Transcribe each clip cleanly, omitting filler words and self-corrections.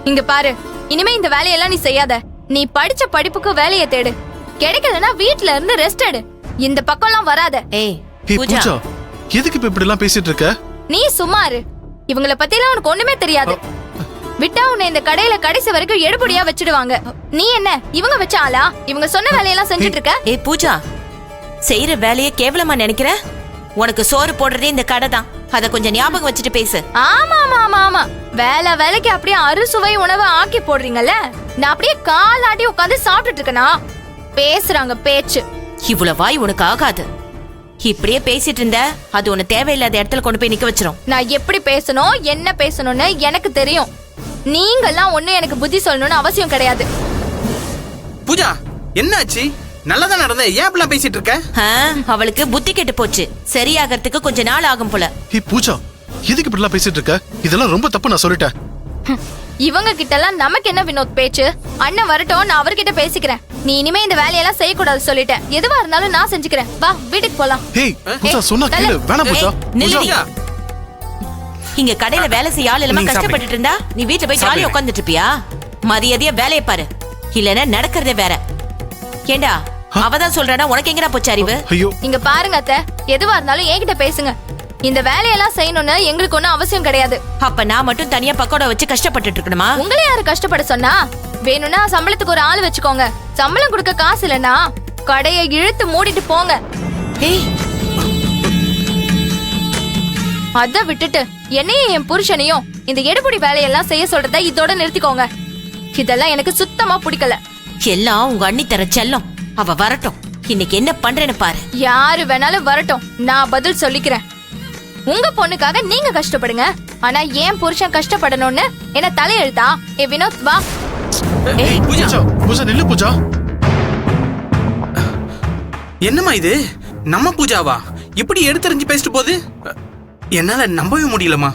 இங்க பாரு, இனிமே இந்த வேலையெல்லாம் நீ செய்யாத. நீ படிச்ச படிப்புக்கு வேலையை தேடு. கிடைக்கலன்னா வீட்ல இருந்து ரெஸ்ட் எடு. இந்த பக்கம்லாம் வராத. ஏய் பூஜா, எதுக்கு இப்ப இப்படி எல்லாம் பேசிட்டு இருக்க? நீ சும்மா இரு. இவங்கள பத்திலாம் உனக்கு ஒண்ணுமே தெரியாது. விட்டா உன்னை இந்த கடையில கடைசி வரைக்கும் எடுபடியா வச்சிடுவாங்க. நீ என்ன இவங்க வச்ச ஆளா? இவங்க சொன்ன வேலையெல்லாம் செஞ்சுட்டு இருக்க. ஏய் பூஜா, செய்யற வேலையை கேவலமா நினைக்கிற? உனக்கு சோறு போடுறதே இந்த கடை தான். அத கொஞ்சம் ஞாபகம் வச்சுட்டு பேசு. ஆமா ஆமா ஆமா ஆமா, வேலைக்கு அப்படியே அறுசுவை உணவை ஆக்கி போடுறீங்கல்ல. நான் அப்படியே காலாட்டி உட்காந்து சாப்பிட்டுட்டு இருக்கேனா? பேசுறாங்க பேச்சு. இவ்வளவு வாய் உனக்கு ஆகாது. இப்படியே பேசிட்டு இருந்த அது உனக்கு தேவையில்லாத இடத்துல கொண்டு போய் நிக்க வச்சிரும். நான் எப்படி பேசணும் என்ன பேசணும்னு எனக்கு தெரியும். நீங்கெல்லாம் ஒண்ணு எனக்கு புத்தி சொல்லணும்னு அவசியம் கிடையாது. பூஜா, என்னாச்சு? நல்லதான் நடந்த, ஏன் இப்படிலாம் பேசிட்டு இருக்க? அவளுக்கு புத்தி கெட்டு போச்சு. சரியாகிறதுக்கு கொஞ்ச நாள் ஆகும் போல. பூஜா, எதுக்கு இப்படி எல்லாம் பேசிட்டு இருக்க? இதெல்லாம் ரொம்ப தப்பு, நான் சொல்லிட்டேன். இவங்க கிட்ட எல்லாம் நமக்கு என்ன வினோத் பேச்சு? அண்ணன் வரட்டும், நான் அவர்கிட்ட பேசிக்கிறேன். நீ இனிமே இந்த வேலையெல்லாம் செய்யக்கூடாது சொல்லிட்டேன். எதுவா இருந்தாலும் நான் செஞ்சுக்கிறேன். வா வீட்டுக்கு போலாம். ஏய் பூஜா, சொன்னா கேளு. வேணாம் பூஜா. பூஜா, இங்க கடையில வேலை செய்ய ஆள் இல்லாம கஷ்டப்பட்டுட்டு இருந்தா நீ வீட்டுல போய் ஜாலியா உட்காந்துட்டு இருப்பியா? மரியாதையா வேலையை பாரு, இல்லன்னா நடக்கிறதே வேற. ஏண்டா அவதான் சொல்றானா, உனக்கு எங்கடா போச்சு அறிவு? இங்க பாருங்க அத்தை, எதுவா இருந்தாலும் என்கிட்ட பேசுங்க. இந்த வேலையெல்லாம் செய்யணும்னு எங்களுக்கு ஒன்னும் அவசியம் கிடையாது. அப்ப நான் மட்டும் தனியா பக்கோடா வச்சு கஷ்டப்பட்டுட்டு இருக்கணுமா? உங்களை யாரு கஷ்டப்பட சொன்னா? வேணும்னா சம்பளத்துக்கு ஒரு ஆள் வச்சுக்கோங்க. சம்பளம் கொடுக்க காசு இல்லைன்னா கடையை இழுத்து மூடிட்டு போங்க. ஏய், அத விட்டுட்டு என்னையும் என் புருஷனையும் இந்த எடுபடி வேலையெல்லாம் செய்ய சொல்றத இதோட நிறுத்திக்கோங்க. இதெல்லாம் எனக்கு சுத்தமா பிடிக்கல. எல்லாம் உங்க அண்ணி தர செல்லம். அவ வரட்டும், இன்னைக்கு என்ன பண்றேன்னு பாரு. யாரு வேணாலும் வரட்டும், நான் பதில் சொல்லிக்கிறேன். உங்க பொண்ணுக்காக நீங்க கஷ்டப்படுங்க, ஆனா ஏன் புருஷன் கஷ்டப்படணும்னு என்ன தலையெழுத்தா? ஏ வினோத் வா. ஏய் பூஜா, பூஜா நில்லு பூஜா. என்னம்மா இது? நம்ம பூஜாவா இப்படி எடுத்தறிஞ்சு பேசிட்டு போகுது? என்னால நம்பவே முடியலமா.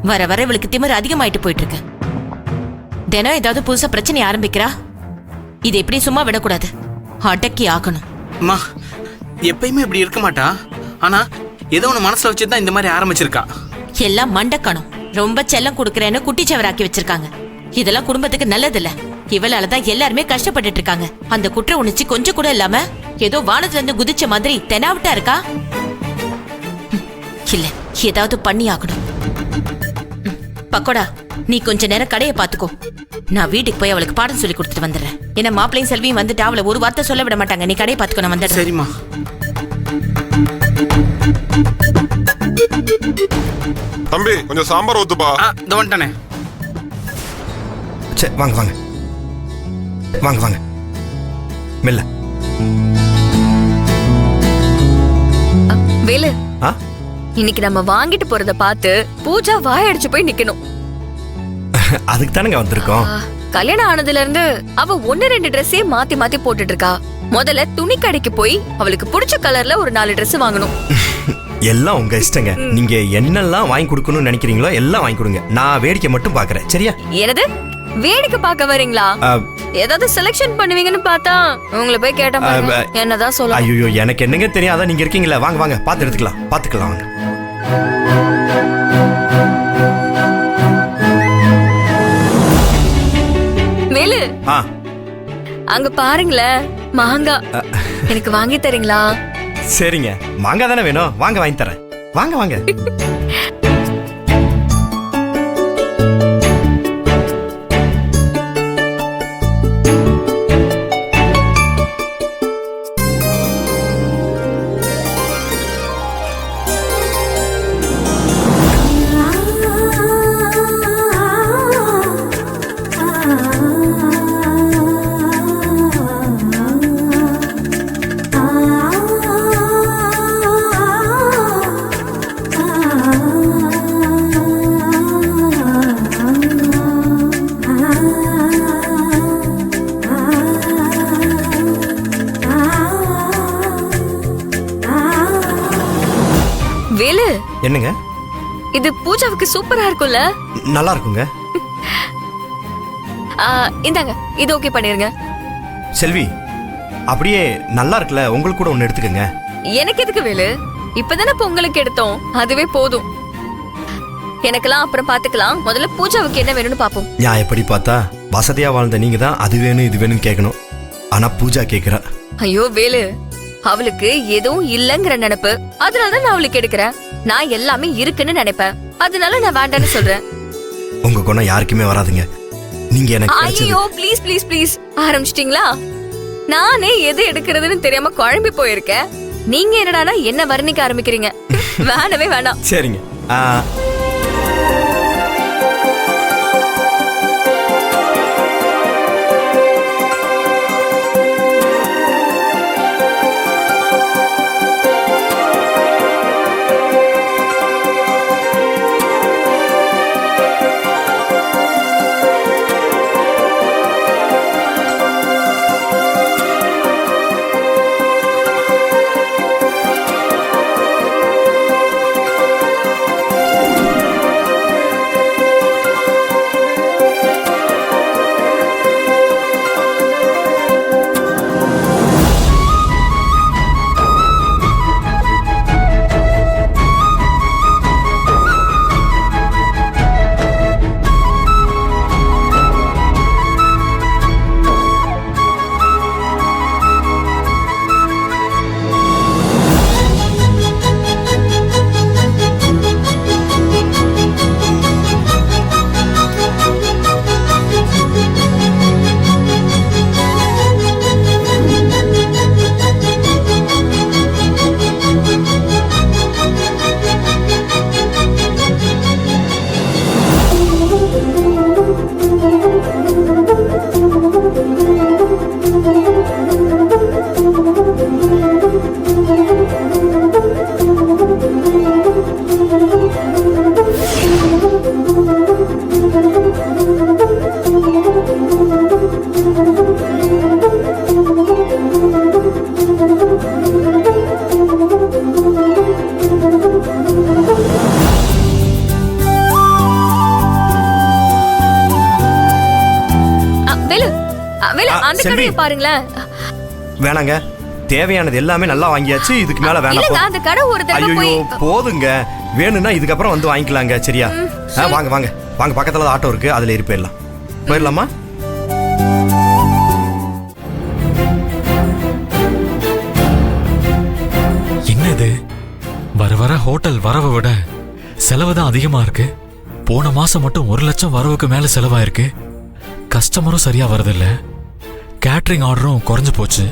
வர வர இவளுக்கு திமிரு அதிகமாயிட்டு போயிட்டு இருக்கு. தினம் ஏதாவது புதுசா பிரச்சனை ஆரம்பிக்கிறா. இது எப்படி சும்மா விடக்கூடாது, அடக்கி ஆகணும். அம்மா எப்பயுமே இப்படி இருக்க மாட்டா, ஆனா ஏதோ ஒண்ணு மனசுல வச்சுதான் இந்த மாதிரி ஆரம்பிச்சிருக்கா. எல்லாம் மண்டக்கணும். ரொம்ப செல்லம் குடுக்கறேன்னு குட்டிச்சவராக்கி வச்சிருக்காங்க. இதெல்லாம் குடும்பத்துக்கு நல்லது இல்ல. இவளாலதான் எல்லாருமே கஷ்டப்பட்டுட்டு இருக்காங்க. அந்த குற்ற உணர்ச்சி கொஞ்சம் கூட இல்லாம ஏதோ வானத்துல இருந்து குதிச்ச மாதிரி தெனாவிட்டா இருக்கா. இல்ல, ஏதாவது பண்ணி ஆகணும். பக்கோடா, நீ கொஞ்ச நேரம் கடையை பாத்துக்கோ. நான் வீட்டுக்கு போய் அவளுக்கு பாடம் சொல்லி கொடுத்துட்டு வந்துடுறேன். ஏன்னா மாப்பிள்ளையும் செல்வியும் வந்துட்டு அவளை ஒரு வார்த்தை சொல்ல விட மாட்டாங்க. நீ கடையை பாத்துக்கோ, நான் வந்துடுறேன். சரிம்மா. தம்பி, கொஞ்சம் சாம்பார் ஊத்துப்பா. இந்த வந்துட்டானே. சரி, வாங்க வாங்க வாங்க வாங்க மெல்ல. வேலு, இன்னைக்கு நம்ம வாங்கிட்டு போறத பார்த்து பூஜா வாயடிச்சு போய் நிக்கணும். அதுக்கு தானங்க வந்திருக்கோம். கல்யாணம் ஆனதுல இருந்து அவ 1-2 ட்ரெஸ்ஸே மாத்தி மாத்தி போட்டுட்டு இருக்கா. முதல்ல துணி கடைக்கு போய் அவளுக்கு பிடிச்ச கலர்ல ஒரு 4 ட்ரெஸ் வாங்கணும். எல்லாம் உங்க இஷ்டங்க. நீங்க என்னெல்லாம் வாங்கி கொடுக்கணும்னு நினைக்கிறீங்களோ எல்லாம் வாங்கி கொடுங்க. நான் வேடிக்கை மட்டும் பாக்குறேன், சரியா? என்னது வேடிக்கை பார்க்க வரீங்களா? ஏதாவது செலக்ஷன் பண்ணுவீங்கன்னு பார்த்தா உங்களை போய் கேட்டா என்னதான் சொல்ல. ஐயோ, எனக்கு என்னங்க தெரியும், அதான் நீங்க இருக்கீங்களா. வாங்க வாங்க, பார்த்து எடுத்துக்கலாம், பாத்துக்கலாம் வாங்க. வேலு, அங்க பாருங்களேன், மாங்காய். எனக்கு வாங்கி தரீங்களா? சரிங்க, மாங்காய் தானே வேணும், வாங்க வாங்கி தரேன். வாங்க வாங்க. வேலு, என்னங்க இது பூஜாவுக்கு சூப்பரா இருக்கும்ல? நல்லா இருக்குங்க. இந்தாங்க, இது ஓகே பண்ணிருங்க. செல்வி, அப்படியே நல்லா இருக்குல்ல, உங்களுக்கு கூட ஒன்னு எடுத்துக்கங்க. எனக்கு எதுக்கு வேலு? இப்பதானே பொங்கலுக்கு எடுத்தோம், அதுவே போதும். எனக்கெல்லாம் அப்புறம் பாத்துக்கலாம். முதல்ல பூஜாவுக்கு என்ன வேணும்னு பாப்போம். நான் எப்படி பார்த்தா வசதியா வாழ்ந்த நீங்க தான் அது வேணும் இது வேணும்னு கேட்கணும். ஆனா பூஜா கேக்குறா. ஐயோ வேலு, அவளுக்கு எதுவும் இல்லங்கிற நினைப்பு. அதனாலதான் நான் அவளுக்கு எடுக்கிறேன். நான் எல்லாமே இருக்குன்னு நினைப்பேன். அதனால நான் வேண்டான்னு சொல்றேன். உங்க குணம் யாருக்குமே வராதுங்க. நீங்க எனக்கு கிடைச்சது. ஐயோ ப்ளீஸ் ப்ளீஸ் ப்ளீஸ் ஆரம்பிச்சிட்டீங்களா? நானே எது எடுக்கிறதுன்னு தெரியாம குழம்பி போயிருக்கேன். நீங்க என்னடானா என்ன வர்ணிக்க ஆரம்பிக்கிறீங்க? வேணவே வேணாம். சரிங்க. அந்த கடையை பாருங்களேன். வேணாங்க, தேவையானது எல்லாமே நல்லா வாங்கியாச்சு. இதுக்கு மேல வேணாம். அந்த கடை ஒரு தடவை போய் போதுங்க. வேணும்னா இதுக்கப்புறம் வந்து வாங்கிக்கலாங்க. சரியா? வாங்க வாங்க வாங்க, பக்கத்துல ஆட்டோ இருக்கு, அதுல ஏறி போயிடலாம். போயிடலாமா? என்னது, வர வர ஹோட்டல் வரவை விட செலவு தான் அதிகமா இருக்கு. போன மாசம் மட்டும் 1 லட்சம் வரவுக்கு மேல செலவாயிருக்கு. கஸ்டமரும் சரியா வரதில்ல. கேட்டரிங் ஆர்டரும் குறைஞ்சு போச்சு.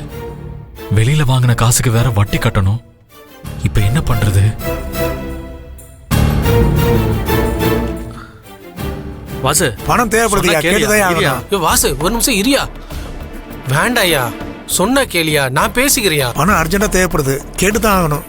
வெளியில வாங்கின காசுக்கு வேற வட்டி கட்டணும். இப்ப என்ன பண்றது? வாசு, பணம் தேவைப்படுது. வாசு ஒரு நிமிஷம் இரியா. வேண்டாயா, சொன்ன கேளியா, நான் பேசிக்கிறியா. பணம் அர்ஜென்ட்டா தேவைப்படுது, கேட்டுதான் ஆகணும்.